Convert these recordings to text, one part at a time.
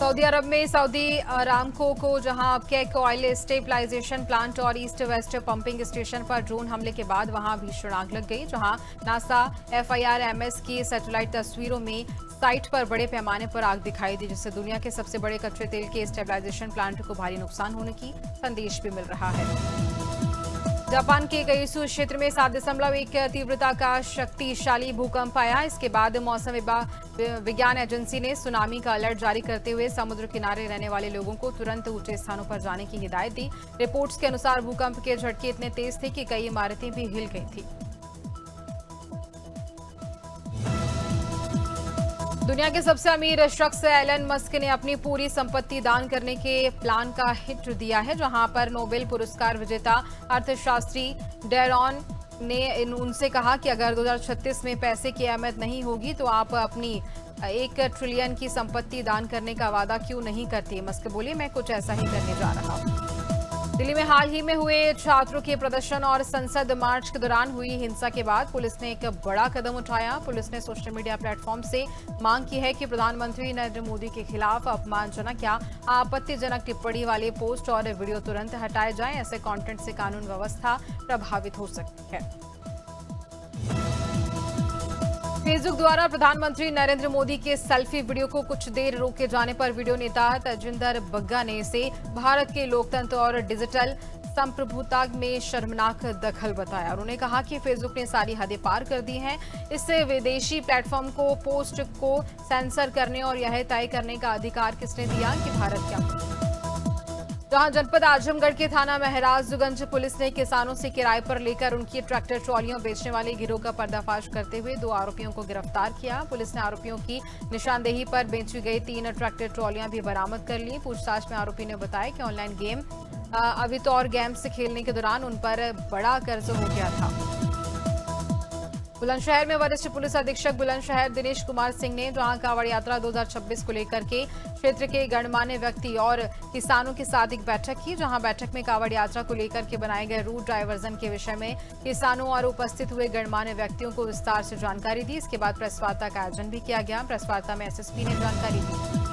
Saudi अरब में Saudi Aramco को जहां अब केक ऑयल स्टेबलाइजेशन प्लांट और ईस्ट वेस्ट पंपिंग स्टेशन पर ड्रोन हमले के बाद वहां भीषण आग लग गई, जहां नासा FIRMS की सैटेलाइट तस्वीरों में साइट पर बड़े पैमाने पर आग दिखाई दी, जिससे दुनिया के सबसे बड़े कच्चे तेल के स्टेबलाइजेशन प्लांट को भारी नुकसान होने की संदेश भी मिल रहा है। जापान के गयुसु क्षेत्र में 7.1 तीव्रता का शक्तिशाली भूकंप आया। इसके बाद मौसम विज्ञान एजेंसी ने सुनामी का अलर्ट जारी करते हुए समुद्र किनारे रहने वाले लोगों को तुरंत ऊंचे स्थानों पर जाने की हिदायत दी। रिपोर्ट्स के अनुसार भूकंप के झटके इतने तेज थे कि कई इमारतें भी हिल गई थी। दुनिया के सबसे अमीर शख्स एलन मस्क ने अपनी पूरी संपत्ति दान करने के प्लान का हिंट दिया है, जहां पर नोबेल पुरस्कार विजेता अर्थशास्त्री डैरॉन ने उनसे कहा कि अगर 2036 में पैसे की अहमियत नहीं होगी तो आप अपनी 1 ट्रिलियन की संपत्ति दान करने का वादा क्यों नहीं करती। मस्क बोले, मैं कुछ ऐसा ही करने जा रहा हूं। दिल्ली में हाल ही में हुए छात्रों के प्रदर्शन और संसद मार्च के दौरान हुई हिंसा के बाद पुलिस ने एक बड़ा कदम उठाया। पुलिस ने सोशल मीडिया प्लेटफॉर्म से मांग की है कि प्रधानमंत्री नरेंद्र मोदी के खिलाफ अपमानजनक या आपत्तिजनक टिप्पणी वाले पोस्ट और वीडियो तुरंत हटाए जाएं। ऐसे कंटेंट से कानून व्यवस्था प्रभावित हो सकती है। फेसबुक द्वारा प्रधानमंत्री नरेंद्र मोदी के सेल्फी वीडियो को कुछ देर रोके जाने पर वीडियो नेता तजिंदर बग्गा ने इसे भारत के लोकतंत्र और डिजिटल संप्रभुता में शर्मनाक दखल बताया। उन्होंने कहा कि फेसबुक ने सारी हदें पार कर दी हैं। इससे विदेशी प्लेटफॉर्म को पोस्ट को सेंसर करने और यह तय करने का अधिकार किसने दिया कि भारत क्या। जहां जनपद आजमगढ़ के थाना महराजगंज पुलिस ने किसानों से किराए पर लेकर उनकी ट्रैक्टर ट्रॉलियां बेचने वाले गिरोह का पर्दाफाश करते हुए 2 आरोपियों को गिरफ्तार किया। पुलिस ने आरोपियों की निशानदेही पर बेची गई 3 ट्रैक्टर ट्रॉलियां भी बरामद कर ली। पूछताछ में आरोपी ने बताया कि ऑनलाइन गेम अवितौर गेम्स खेलने के दौरान उन पर बड़ा कर्ज हो गया था। बुलंदशहर में वरिष्ठ पुलिस अधीक्षक बुलंदशहर दिनेश कुमार सिंह ने जहां कांवड़ यात्रा 2026 को लेकर के क्षेत्र के गणमान्य व्यक्ति और किसानों के साथ एक बैठक की, जहां बैठक में कांवड़ यात्रा को लेकर के बनाए गए रूट डायवर्जन के विषय में किसानों और उपस्थित हुए गणमान्य व्यक्तियों को विस्तार से जानकारी दी। इसके बाद प्रेस वार्ता का आयोजन भी किया गया। प्रेस वार्ता में SSP ने जानकारी दी।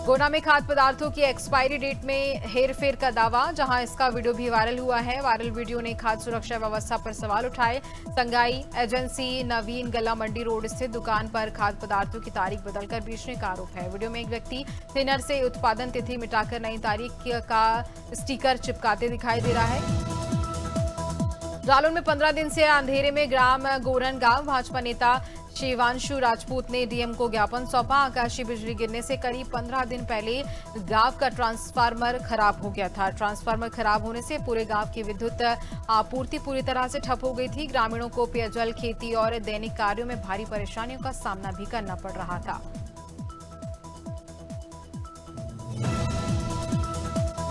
गोना में खाद्य पदार्थों की एक्सपायरी डेट में हेरफेर का दावा, जहां इसका वीडियो भी वायरल हुआ है। वायरल वीडियो ने खाद्य सुरक्षा व्यवस्था पर सवाल उठाए। संगाई एजेंसी नवीन गला मंडी रोड स्थित दुकान पर खाद्य पदार्थों की तारीख बदलकर बेचने का आरोप है। वीडियो में एक व्यक्ति थिनर से उत्पादन तिथि मिटाकर नई तारीख का स्टिकर चिपकाते दिखाई दे रहा है। जालौन में 15 दिन से अंधेरे में ग्राम गोरन गांव भाजपा नेता शिवांशु राजपूत ने डीएम को ज्ञापन सौंपा। आकाशीय बिजली गिरने से करीब 15 दिन पहले गांव का ट्रांसफार्मर खराब हो गया था। ट्रांसफार्मर खराब होने से पूरे गांव की विद्युत आपूर्ति पूरी तरह से ठप हो गई थी। ग्रामीणों को पेयजल, खेती और दैनिक कार्यों में भारी परेशानियों का सामना भी करना पड़ रहा था।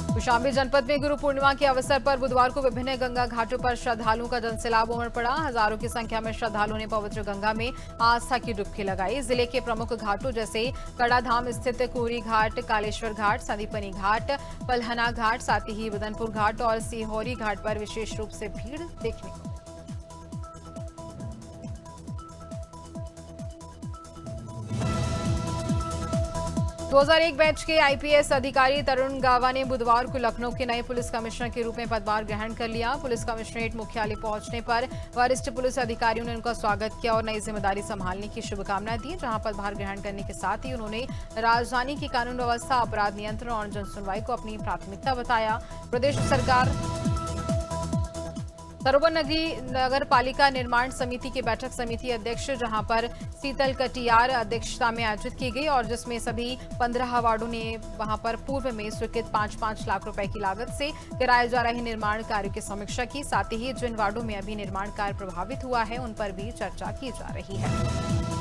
कौशाम्बी जनपद में गुरु पूर्णिमा के अवसर पर बुधवार को विभिन्न गंगा घाटों पर श्रद्धालुओं का जनसैलाब उमड़ पड़ा। हजारों की संख्या में श्रद्धालुओं ने पवित्र गंगा में आस्था की डुबकी लगाई। जिले के प्रमुख घाटों जैसे कड़ाधाम स्थित कुहरी घाट, कालेश्वर घाट, संदीपनी घाट, पलहना घाट, साथ ही बदनपुर घाट और सिहोरी घाट पर विशेष रूप से भीड़ देखने को। 2001 बैच के IPS अधिकारी तरुण गावा ने बुधवार को लखनऊ के नए पुलिस कमिश्नर के रूप में पदभार ग्रहण कर लिया। पुलिस कमिश्नरेट मुख्यालय पहुंचने पर वरिष्ठ पुलिस अधिकारियों ने उनका स्वागत किया और नई जिम्मेदारी संभालने की शुभकामनाएं दी। जहां पदभार ग्रहण करने के साथ ही उन्होंने राजधानी की कानून व्यवस्था, अपराध नियंत्रण और जनसुनवाई को अपनी प्राथमिकता बताया। प्रदेश सरकार सरोवर नगर पालिका निर्माण समिति की बैठक समिति अध्यक्ष जहां पर शीतल कटियार अध्यक्षता में आयोजित की गई और जिसमें सभी 15 वार्डों ने वहां पर पूर्व में स्वीकृत 5-5 लाख रुपए की लागत से कराए जा रहे निर्माण कार्यों की समीक्षा की। साथ ही जिन वार्डों में अभी निर्माण कार्य प्रभावित हुआ है उन पर भी चर्चा की जा रही है।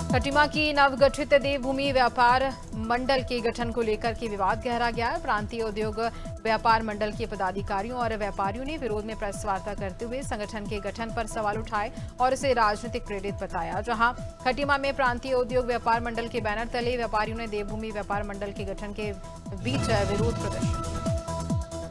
खटीमा की नवगठित देवभूमि व्यापार मंडल के गठन को लेकर के विवाद गहरा गया है। प्रांतीय उद्योग व्यापार मंडल के पदाधिकारियों और व्यापारियों ने विरोध में प्रेस वार्ता करते हुए संगठन के गठन पर सवाल उठाए और इसे राजनीतिक प्रेरित बताया। जहां खटीमा में प्रांतीय उद्योग व्यापार मंडल के बैनर तले व्यापारियों ने देवभूमि व्यापार मंडल के गठन के बीच विरोध प्रदर्शन।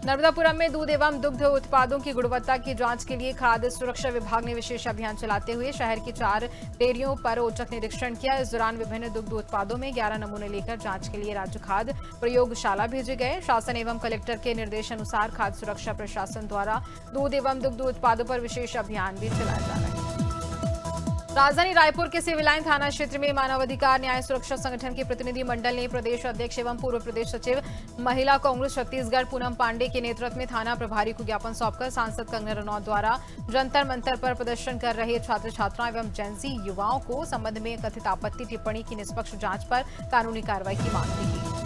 नर्मदापुरम में दूध एवं दुग्ध उत्पादों की गुणवत्ता की जांच के लिए खाद्य सुरक्षा विभाग ने विशेष अभियान चलाते हुए शहर की 4 डेयरियों पर औचक निरीक्षण किया। इस दौरान विभिन्न दुग्ध उत्पादों में 11 नमूने लेकर जांच के लिए राज्य खाद्य प्रयोगशाला भेजे गए। शासन एवं कलेक्टर के निर्देशानुसार खाद्य सुरक्षा प्रशासन द्वारा दूध एवं दुग्ध उत्पादों पर विशेष अभियान भी चलाया जा रहा है। राजधानी रायपुर के सिविल लाइन थाना क्षेत्र में मानवाधिकार न्याय सुरक्षा संगठन के प्रतिनिधि मंडल ने प्रदेश अध्यक्ष एवं पूर्व प्रदेश सचिव महिला कांग्रेस छत्तीसगढ़ पूनम पांडे के नेतृत्व में थाना प्रभारी को ज्ञापन सौंपकर सांसद कंगना रनौत द्वारा जंतर मंतर पर प्रदर्शन कर रहे छात्र छात्राओं एवं जेंजी युवाओं को संबंध में कथित आपत्ति टिप्पणी की निष्पक्ष जांच पर कानूनी कार्रवाई की मांग की।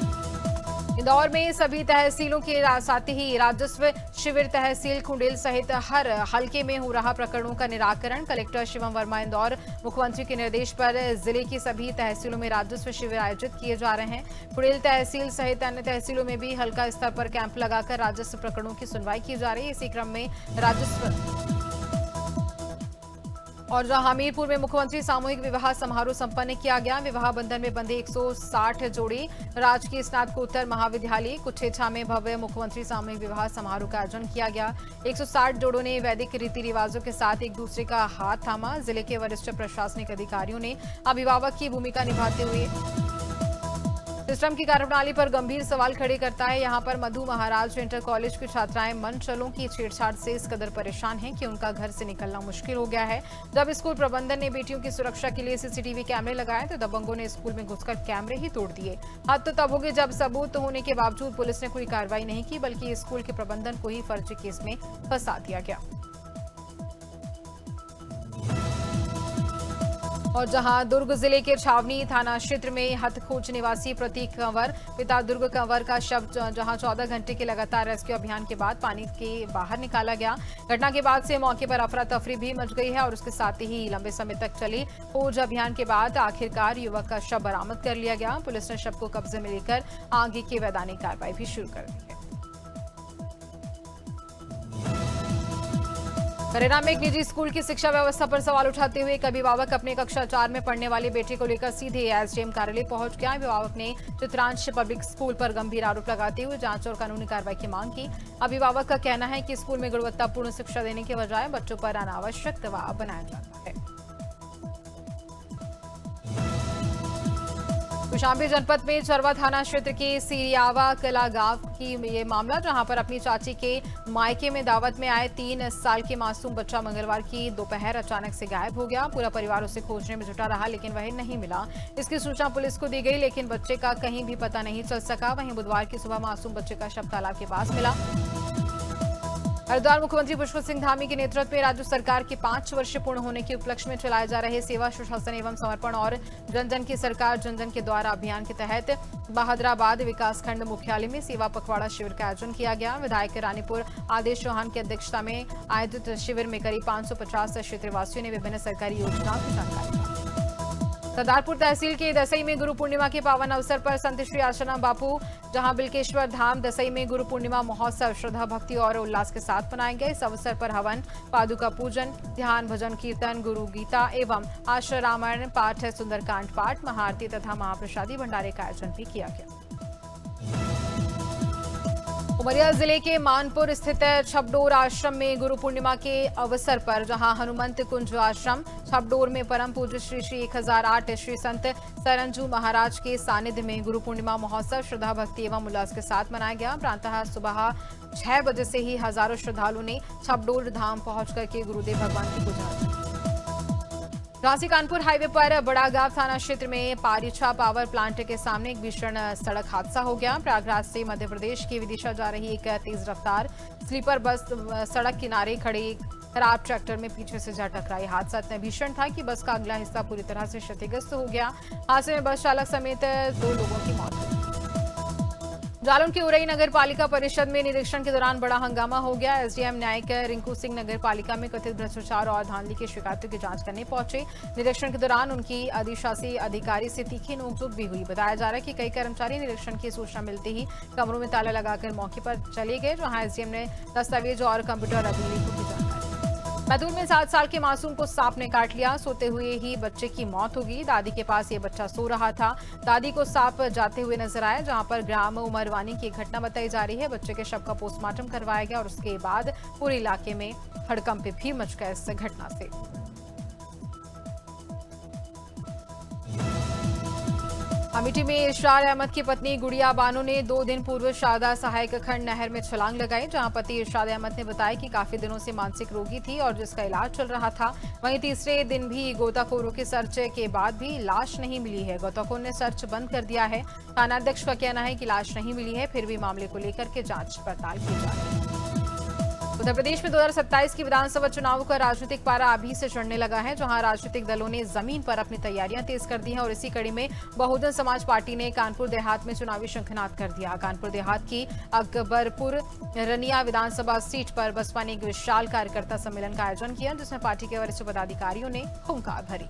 इंदौर में सभी तहसीलों के साथ ही राजस्व शिविर तहसील खुंडेल सहित हर हलके में हो रहा प्रकरणों का निराकरण। कलेक्टर शिवम वर्मा इंदौर मुख्यमंत्री के निर्देश पर जिले की सभी तहसीलों में राजस्व शिविर आयोजित किए जा रहे हैं। खुंडेल तहसील सहित अन्य तहसीलों में भी हल्का स्तर पर कैंप लगाकर राजस्व प्रकरणों की सुनवाई की जा रही है। इसी क्रम में राजस्व और हमीरपुर में मुख्यमंत्री सामूहिक विवाह समारोह संपन्न किया गया। विवाह बंधन में बंधे 160 जोड़े राजकीय स्नातकोत्तर महाविद्यालय कुठेठा में भव्य मुख्यमंत्री सामूहिक विवाह समारोह का आयोजन किया गया। 160 जोड़ों ने वैदिक रीति रिवाजों के साथ एक दूसरे का हाथ थामा। जिले के वरिष्ठ प्रशासनिक अधिकारियों ने अभिभावक की भूमिका निभाते हुए सिस्टम की कार्यप्रणाली पर गंभीर सवाल खड़े करता है। यहां पर मधु महाराज इंटर कॉलेज की छात्राएं मनचलों की छेड़छाड़ से इस कदर परेशान हैं कि उनका घर से निकलना मुश्किल हो गया है। जब स्कूल प्रबंधन ने बेटियों की सुरक्षा के लिए सीसीटीवी कैमरे लगाए तो दबंगों ने स्कूल में घुसकर कैमरे ही तोड़ दिए। हद तो तब होगी जब सबूत होने के बावजूद पुलिस ने कोई कार्रवाई नहीं की, बल्कि स्कूल के प्रबंधन को ही फर्जी केस में फंसा दिया गया। और जहां दुर्ग जिले के छावनी थाना क्षेत्र में हथखोज निवासी प्रतीक कंवर पिता दुर्ग कंवर का शव जहां 14 घंटे के लगातार रेस्क्यू अभियान के बाद पानी के बाहर निकाला गया। घटना के बाद से मौके पर अफरा तफरी भी मच गई है और उसके साथ ही लंबे समय तक चली खोज अभियान के बाद आखिरकार युवक का शव बरामद कर लिया गया। पुलिस ने शव को कब्जे में लेकर आगे की वैधानिक कार्रवाई भी शुरू कर दी है। करेरा में एक निजी स्कूल की शिक्षा व्यवस्था पर सवाल उठाते हुए एक अभिभावक अपने कक्षा 4 में पढ़ने वाले बेटे को लेकर सीधे एसडीएम कार्यालय पहुंच गया। अभिभावक ने चित्रांश पब्लिक स्कूल पर गंभीर आरोप लगाते हुए जांच और कानूनी कार्रवाई की मांग की। अभिभावक का कहना है कि स्कूल में गुणवत्तापूर्ण शिक्षा देने के बजाय बच्चों पर अनावश्यक दबाव बनाया जाता है। कौशाम्बी जनपद में चरवा थाना क्षेत्र के सिरियावा कला गांव की ये मामला, जहां पर अपनी चाची के मायके में दावत में आए 3 साल के मासूम बच्चा मंगलवार की दोपहर अचानक से गायब हो गया। पूरा परिवार उसे खोजने में जुटा रहा लेकिन वह नहीं मिला। इसकी सूचना पुलिस को दी गई लेकिन बच्चे का कहीं भी पता नहीं चल सका। वहीं बुधवार की सुबह मासूम बच्चे का शव तालाब के पास मिला। हरिद्वार मुख्यमंत्री पुष्कर सिंह धामी के नेतृत्व में राज्य सरकार के 5 वर्ष पूर्ण होने के उपलक्ष्य में चलाए जा रहे सेवा सुशासन एवं समर्पण और जन जन की सरकार जन जन के द्वारा अभियान के तहत बहादुराबाद विकासखंड मुख्यालय में सेवा पखवाड़ा शिविर का आयोजन किया गया। विधायक रानीपुर आदेश चौहान की अध्यक्षता में आयोजित शिविर में करीब 550 क्षेत्रवासियों ने विभिन्न सरकारी योजनाओं की जानकारी दी। सरदारपुर तहसील के दसई में गुरु पूर्णिमा के पावन अवसर पर संत श्री आश्रम बापू जहां बिल्केश्वर धाम दसई में गुरु पूर्णिमा महोत्सव श्रद्धा भक्ति और उल्लास के साथ मनाए गए। इस अवसर पर हवन, पादुका पूजन, ध्यान, भजन, कीर्तन, गुरु गीता एवं आश्रय रामायण पाठ, सुंदरकांड पाठ, महाआरती तथा महाप्रसादी भंडारे का आयोजन भी किया गया। उमरिया जिले के मानपुर स्थित छबडोर आश्रम में गुरु पूर्णिमा के अवसर पर जहां हनुमंत कुंज आश्रम छबडोर में परम पूज्य श्री श्री 1008 श्री संत सरंजू महाराज के सानिध्य में गुरु पूर्णिमा महोत्सव श्रद्धा भक्ति एवं उल्लास के साथ मनाया गया। प्रातः सुबह 6 बजे से ही हजारों श्रद्धालुओं ने छबडोर धाम पहुंच करके गुरुदेव भगवान की पूजा की। झांसी कानपुर हाईवे पर बड़ागांव थाना क्षेत्र में पारिछा पावर प्लांट के सामने एक भीषण सड़क हादसा हो गया। प्रयागराज से मध्य प्रदेश की विदिशा जा रही एक तेज रफ्तार स्लीपर बस सड़क किनारे खड़े खराब ट्रैक्टर में पीछे से जा टकराई। हादसा इतना भीषण था कि बस का अगला हिस्सा पूरी तरह से क्षतिग्रस्त हो गया। हादसे में बस चालक समेत 2 लोगों की मौत हुई। जालौन की उरई नगर पालिका परिषद में निरीक्षण के दौरान बड़ा हंगामा हो गया। एसडीएम न्यायिक रिंकू सिंह नगर पालिका में कथित भ्रष्टाचार और धांधली की शिकायतों की जांच करने पहुंचे। निरीक्षण के दौरान उनकी अधिशासी अधिकारी से तीखी नोकझोंक भी हुई। बताया जा रहा है कि कई कर्मचारी निरीक्षण की सूचना मिलते ही कमरों में ताला लगाकर मौके पर चले गए, जहां एसडीएम ने दस्तावेज और कंप्यूटर अभिलेखों की जानकारी। बैतूल में 7 साल के मासूम को सांप ने काट लिया। सोते हुए ही बच्चे की मौत हो गई। दादी के पास ये बच्चा सो रहा था। दादी को सांप जाते हुए नजर आया। जहां पर ग्राम उमरवानी की घटना बताई जा रही है। बच्चे के शव का पोस्टमार्टम करवाया गया और उसके बाद पूरे इलाके में हड़कंप भी मच गया इस घटना से। अमेठी में इशरार अहमद की पत्नी गुड़िया बानो ने 2 दिन पूर्व शारदा सहायक खंड नहर में छलांग लगाई। जहां पति इरशाद अहमद ने बताया कि काफी दिनों से मानसिक रोगी थी और जिसका इलाज चल रहा था। वहीं तीसरे दिन भी गोताखोरों के सर्च के बाद भी लाश नहीं मिली है। गोताखोर ने सर्च बंद कर दिया है। थानाध्यक्ष का कहना है कि लाश नहीं मिली है, फिर भी मामले को लेकर के जांच पड़ताल की जा रही है। उत्तर प्रदेश में 2027 की विधानसभा चुनाव का राजनीतिक पारा अभी से चढ़ने लगा है। जहां राजनीतिक दलों ने जमीन पर अपनी तैयारियां तेज कर दी हैं और इसी कड़ी में बहुजन समाज पार्टी ने कानपुर देहात में चुनावी शंखनाद कर दिया। कानपुर देहात की अकबरपुर रनिया विधानसभा सीट पर बसपा ने एक विशाल कार्यकर्ता सम्मेलन का आयोजन किया, जिसमें पार्टी के वरिष्ठ पदाधिकारियों ने हुंकार भरी।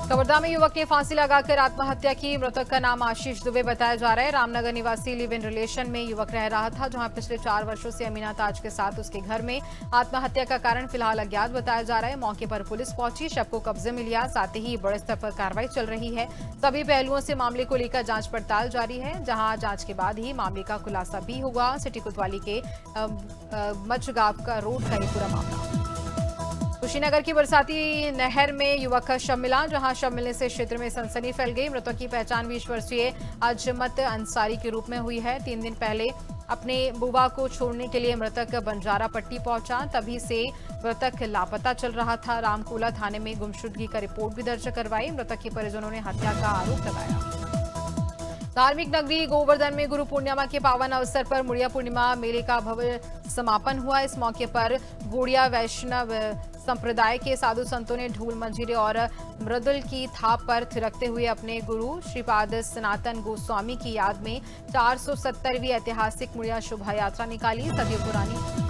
कवर्धा में युवक ने फांसी लगाकर आत्महत्या की। मृतक का नाम आशीष दुबे बताया जा रहा है। रामनगर निवासी लिव इन रिलेशन में युवक रह रहा था, जहां पिछले 4 वर्षों से अमीना ताज के साथ उसके घर में आत्महत्या का कारण फिलहाल अज्ञात बताया जा रहा है। मौके पर पुलिस पहुंची, शव को कब्जे में लिया, साथ ही बड़े स्तर पर कार्रवाई चल रही है। सभी पहलुओं से मामले को लेकर जांच पड़ताल जारी है, जहां जांच के बाद ही मामले का खुलासा भी होगा। सिटी कोतवाली के मचगांव का रोड का ये पूरा मामला। कुशीनगर की बरसाती नहर में युवक का शव मिला, जहां शव मिलने से क्षेत्र में सनसनी फैल गई। मृतक की पहचान 20 वर्षीय अजमत अंसारी के रूप में हुई है। 3 दिन पहले अपने बुआ को छोड़ने के लिए मृतक बंजारा पट्टी पहुंचा, तभी से मृतक लापता चल रहा था। रामकोला थाने में गुमशुदगी का रिपोर्ट भी दर्ज करवाई। मृतक के परिजनों ने हत्या का आरोप लगाया। धार्मिक नगरी गोवर्धन में गुरु पूर्णिमा के पावन अवसर पर मुड़िया पूर्णिमा मेले का भव्य समापन हुआ। इस मौके पर गौड़िया वैष्णव संप्रदाय के साधु संतों ने ढोल मंजीरे और मृदुल की थाप पर थिरकते हुए अपने गुरु श्रीपाद सनातन गोस्वामी की याद में 470वीं ऐतिहासिक मुड़िया शोभा यात्रा निकाली। सदियों पुरानी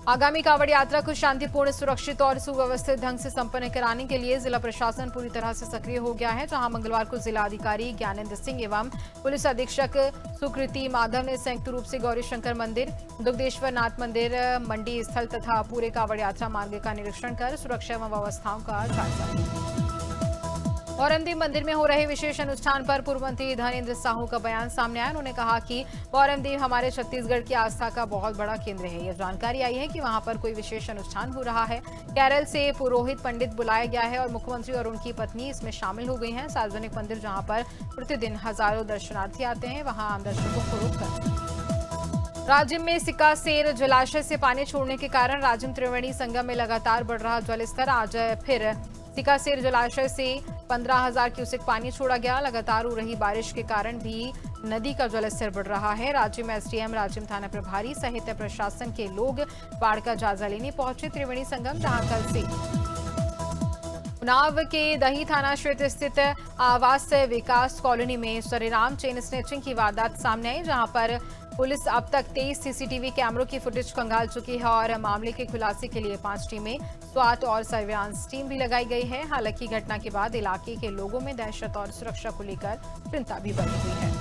आगामी कांवड़ यात्रा को शांतिपूर्ण, सुरक्षित और सुव्यवस्थित ढंग से संपन्न कराने के लिए जिला प्रशासन पूरी तरह से सक्रिय हो गया है। जहां मंगलवार को जिला अधिकारी ज्ञानेंद्र सिंह एवं पुलिस अधीक्षक सुकृति माधव ने संयुक्त रूप से गौरी शंकर मंदिर, दुग्धेश्वर नाथ मंदिर, मंडी स्थल तथा पूरे कांवड़ यात्रा मार्ग का निरीक्षण कर सुरक्षा एवं व्यवस्थाओं का जायजा लिया। पौरमदेव मंदिर में हो रहे विशेष अनुष्ठान पर पूर्व मंत्री धनेंद्र साहू का बयान सामने आया। उन्होंने कहा कि पौरमदेव हमारे छत्तीसगढ़ की आस्था का बहुत बड़ा केंद्र है। यह जानकारी आई है कि वहां पर कोई विशेष अनुष्ठान हो रहा है। केरल से पुरोहित पंडित बुलाया गया है और मुख्यमंत्री और उनकी पत्नी इसमें शामिल हो गई हैं। सार्वजनिक मंदिर जहां पर प्रतिदिन हजारों दर्शनार्थी आते हैं, वहां आम दर्शकों को रोककर राजिम में सिकासेर जलाशय से पानी छोड़ने के कारण राजिम त्रिवेणी संगम में लगातार बढ़ रहा जलस्तर। आज फिर सिकासेर जलाशय से 15,000 क्यूसेक पानी छोड़ा गया। लगातार हो रही बारिश के कारण भी नदी का जलस्तर बढ़ रहा है। राज्य में एसडीएम, राजिम थाना प्रभारी सहित प्रशासन के लोग बाढ़ का जायजा लेने पहुंचे। त्रिवेणी संगम जहां कल से उन्नाव के दही थाना क्षेत्र स्थित आवास विकास कॉलोनी में सरेराम चेन स्नैचिंग की वारदात सामने आई, जहां पर पुलिस अब तक 23 सीसीटीवी कैमरों की फुटेज खंगाल चुकी है और मामले के खुलासे के लिए 5 टीमें, स्वाट और सर्विलांस टीम भी लगाई गई है। हालांकि घटना के बाद इलाके के लोगों में दहशत और सुरक्षा को लेकर चिंता भी बनी हुई है।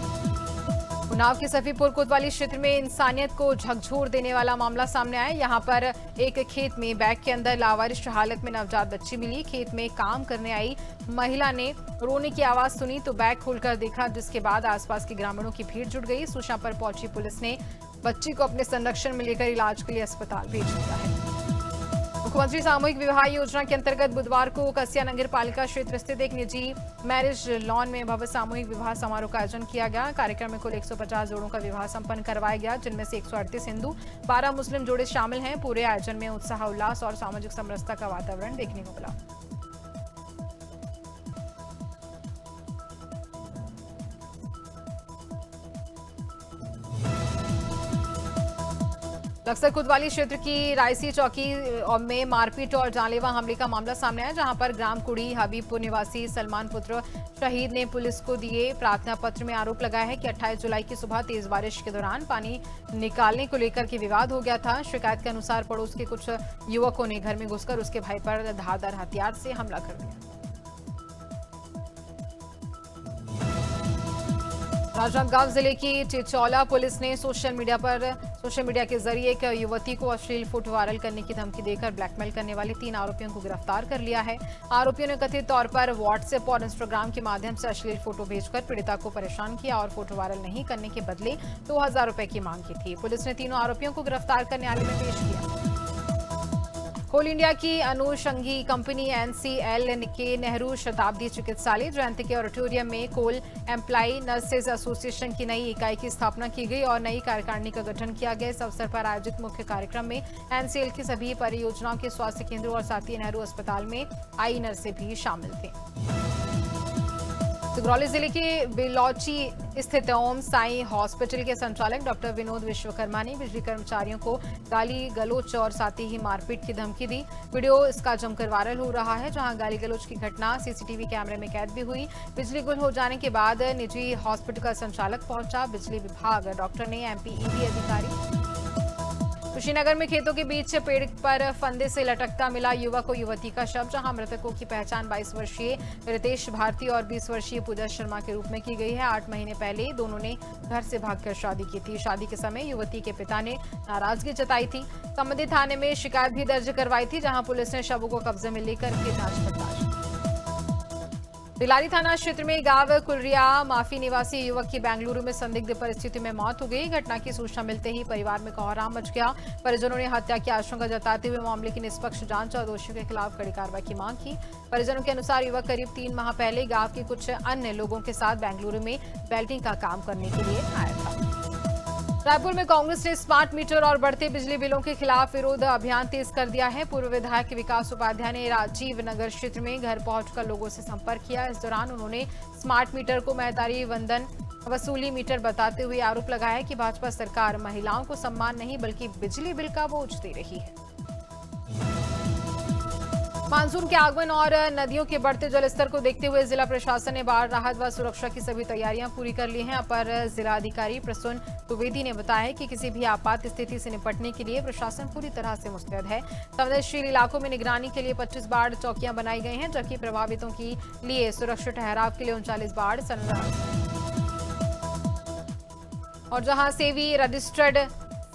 उन्नाव के सफीपुर कोतवाली क्षेत्र में इंसानियत को झकझोर देने वाला मामला सामने आया। यहां पर एक खेत में बैग के अंदर लावारिश हालत में नवजात बच्ची मिली। खेत में काम करने आई महिला ने रोने की आवाज सुनी तो बैग खोलकर देखा, जिसके बाद आसपास के ग्रामीणों की भीड़ जुट गई। सूचना पर पहुंची पुलिस ने बच्ची को अपने संरक्षण में लेकर इलाज के लिए अस्पताल भेज दिया है। मुख्यमंत्री सामूहिक विवाह योजना के अंतर्गत बुधवार को कसिया नगर पालिका क्षेत्र स्थित एक निजी मैरिज लॉन में भव्य सामूहिक विवाह समारोह का आयोजन किया गया। कार्यक्रम में कुल 150 जोड़ों का विवाह संपन्न करवाया गया, जिनमें से 138 हिंदू, 12 मुस्लिम जोड़े शामिल हैं। पूरे आयोजन में उत्साह, उल्लास और सामाजिक समरसता का वातावरण देखने को मिला। बक्सर कोतवाली क्षेत्र की रायसी चौकी में मारपीट और जानलेवा हमले का मामला सामने आया, जहां पर ग्राम कुड़ी हबीबपुर निवासी सलमान पुत्र शहीद ने पुलिस को दिए प्रार्थना पत्र में आरोप लगाया है कि 28 जुलाई की सुबह तेज बारिश के दौरान पानी निकालने को लेकर के विवाद हो गया था। शिकायत के अनुसार पड़ोस के कुछ युवकों ने घर में घुसकर उसके भाई पर धारदार हथियार से हमला कर दिया। राजनांदगांव जिले की चिचौला पुलिस ने सोशल मीडिया के जरिए एक युवती को अश्लील फोटो वायरल करने की धमकी देकर ब्लैकमेल करने वाले 3 आरोपियों को गिरफ्तार कर लिया है। आरोपियों ने कथित तौर पर व्हाट्सएप और इंस्टाग्राम के माध्यम से अश्लील फोटो भेजकर पीड़िता को परेशान किया और फोटो वायरल नहीं करने के बदले 2000 रुपए की मांग की थी। पुलिस ने तीनों आरोपियों को गिरफ्तार कर न्यायालय में पेश किया। कोल इंडिया की अनुषंगी कंपनी एनसीएल के नेहरू शताब्दी चिकित्सालय जयंती के ऑडिटोरियम में कोल एम्प्लाई नर्सेज एसोसिएशन की नई इकाई की स्थापना की गई और नई कार्यकारिणी का गठन किया गया। इस अवसर पर आयोजित मुख्य कार्यक्रम में एनसीएल की सभी परियोजनाओं के स्वास्थ्य केंद्रों और साथ ही नेहरू अस्पताल में आई नर्सें भी शामिल थे। सिंगरौली जिले के बिलौची स्थित ओम साई हॉस्पिटल के संचालक डॉक्टर विनोद विश्वकर्मा ने बिजली कर्मचारियों को गाली गलोच और साथ ही मारपीट की धमकी दी। वीडियो इसका जमकर वायरल हो रहा है, जहां गाली गलोच की घटना सीसीटीवी कैमरे में कैद भी हुई। बिजली गुल हो जाने के बाद निजी हॉस्पिटल का संचालक पहुंचा। बिजली विभाग डॉक्टर ने एमपीईबी अधिकारी। कुशीनगर में खेतों के बीच पेड़ पर फंदे से लटकता मिला युवक और युवती का शव, जहां मृतकों की पहचान 22 वर्षीय रितेश भारती और 20 वर्षीय पूजा शर्मा के रूप में की गई है। 8 महीने पहले दोनों ने घर से भागकर शादी की थी। शादी के समय युवती के पिता ने नाराजगी जताई थी। संबंधित थाने में शिकायत भी दर्ज करवाई थी, जहां पुलिस ने शवों को कब्जे में लेकर के जांच पड़ताल। दिलारी थाना क्षेत्र में गांव कुलरिया माफी निवासी युवक की बेंगलुरु में संदिग्ध परिस्थिति में मौत हो गई। घटना की सूचना मिलते ही परिवार में कोहराम मच गया। परिजनों ने हत्या की आशंका जताते हुए मामले की निष्पक्ष जांच और दोषियों के खिलाफ कड़ी कार्रवाई की मांग की। परिजनों के अनुसार युवक करीब 3 माह पहले गांव के कुछ अन्य लोगों के साथ बेंगलुरु में वेल्डिंग का काम करने के लिए आया था। रायपुर में कांग्रेस ने स्मार्ट मीटर और बढ़ते बिजली बिलों के खिलाफ विरोध अभियान तेज कर दिया है। पूर्व विधायक विकास उपाध्याय ने राजीव नगर क्षेत्र में घर पहुंचकर लोगों से संपर्क किया। इस दौरान उन्होंने स्मार्ट मीटर को महतारी वंदन वसूली मीटर बताते हुए आरोप लगाया कि भाजपा सरकार महिलाओं को सम्मान नहीं बल्कि बिजली बिल का बोझ दे रही है। मानसून के आगमन और नदियों के बढ़ते जलस्तर को देखते हुए जिला प्रशासन ने बाढ़ राहत व सुरक्षा की सभी तैयारियां पूरी कर ली हैं। अपर जिलाधिकारी प्रसून द्विवेदी ने बताया कि किसी भी आपात स्थिति से निपटने के लिए प्रशासन पूरी तरह से मुस्तैद है। संवेदनशील इलाकों में निगरानी के लिए 25 बाढ़ चौकियां बनाई गई हैं, जबकि प्रभावितों के लिए सुरक्षित ठहराव के लिए 39 बाढ़ संरक्षण और जहां सेवी रजिस्टर्ड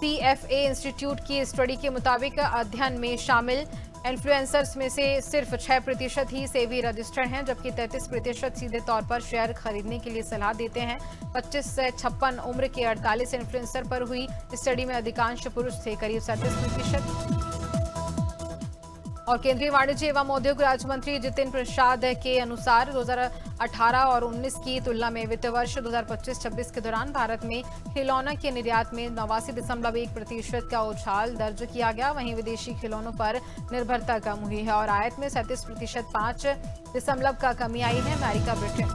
CFA इंस्टीट्यूट की स्टडी के मुताबिक अध्ययन में शामिल इन्फ्लुएंसर्स में से सिर्फ 6% ही सेवी रजिस्टर्ड हैं, जबकि 33% सीधे तौर पर शेयर खरीदने के लिए सलाह देते हैं। 25 से 56 उम्र के 48 इन्फ्लुएंसर पर हुई स्टडी में अधिकांश पुरुष थे, करीब 37%। और केंद्रीय वाणिज्य एवं उद्योग राज्य मंत्री जितिन प्रसाद के अनुसार 2018 और 19 की तुलना में वित्त वर्ष 2025-26 के दौरान भारत में खिलौना के निर्यात में 89.1% का उछाल दर्ज किया गया। वहीं विदेशी खिलौनों पर निर्भरता कम हुई है और आयात में 37% 5% का कमी आई है। अमेरिका ब्रिटेन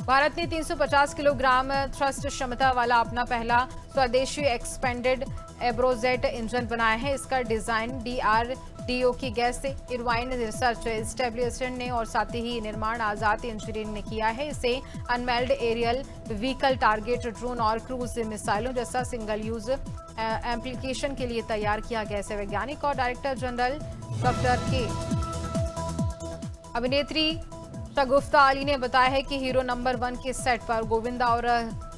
भारत ने 350 किलोग्राम थ्रस्ट क्षमता वाला अपना पहला स्वदेशी एक्सपेंडेड एब्रोजेट इंजन बनाया है। इसका डिजाइन DRDO की गैस से इरवाइन रिसर्च एस्टेब्लिशमेंट ने और साथ ही निर्माण आजाद इंजीनियरिंग ने किया है। इसे अनमेल्ड एरियल व्हीकल, टारगेट ड्रोन और क्रूज मिसाइलों जैसा सिंगल यूज एप्लीकेशन के लिए तैयार किया गया है। वैज्ञानिक और डायरेक्टर जनरल डॉक्टर के अभिनेत्री शगुफ्ता अली ने बताया है कि हीरो नंबर 1 के सेट पर गोविंदा और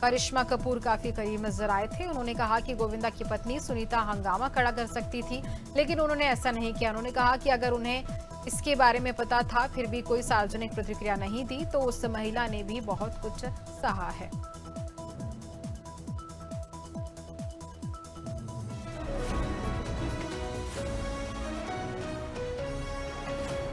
करिश्मा कपूर काफी करीब नजर आए थे। उन्होंने कहा कि गोविंदा की पत्नी सुनीता हंगामा खड़ा कर सकती थी, लेकिन उन्होंने ऐसा नहीं किया। उन्होंने कहा कि अगर उन्हें इसके बारे में पता था फिर भी कोई सार्वजनिक प्रतिक्रिया नहीं दी तो उस महिला ने भी बहुत कुछ सहा है।